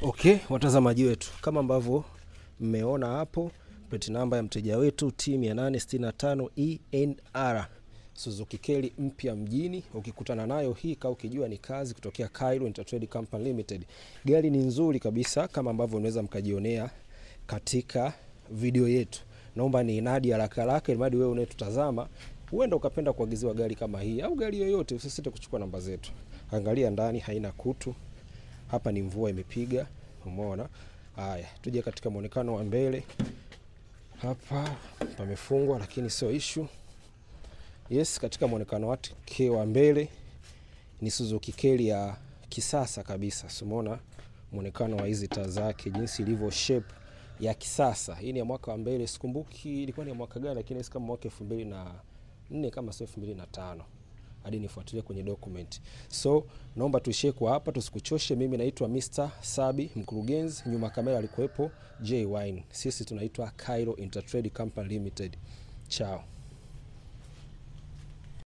Okay, watazamaji wetu, kama ambavyo mmeona hapo, plate number ya mteja wetu T865 ENR Suzuki Carry mpya mjini. Ukikutana nayo hii kama ukijua ni kazi kutokea Cairo Intertrade Company Limited. Gari ni nzuri kabisa kama ambavyo unaweza mkajionea katika video yetu. Naomba ni inadi haraka haraka ili wewe unayetutazama uenda ukapenda kuagiziwa gari kama hii au gari yoyote, usisite kuchukua namba zetu. Angalia ndani, haina kutu. Hapa ni mvua imepiga, umeona. Haya, tuje katika muonekano wa mbele. Hapa pamefungwa lakini sio issue. Yes, katika muonekano wake wa mbele ni Suzuki Carry ya kisasa kabisa. Umeona muonekano wa hizi taa zake jinsi ilivyo shape ya kisasa. Hii ni ya mwaka wa mbele, sikumbuki ilikuwa ni ya mwaka gani, lakini kama mwaka 2004 kama sio 2005. Hadi nifuatilie kwenye document. So naomba tuishie kwa hapa, tusikuchoshe. Mimi naitwa Mr. Sabi, mkurugenzi. Nyuma kamera alikuwepo J Wine. Sisi tunaitwa Cairo Intertrade Company Limited. Ciao.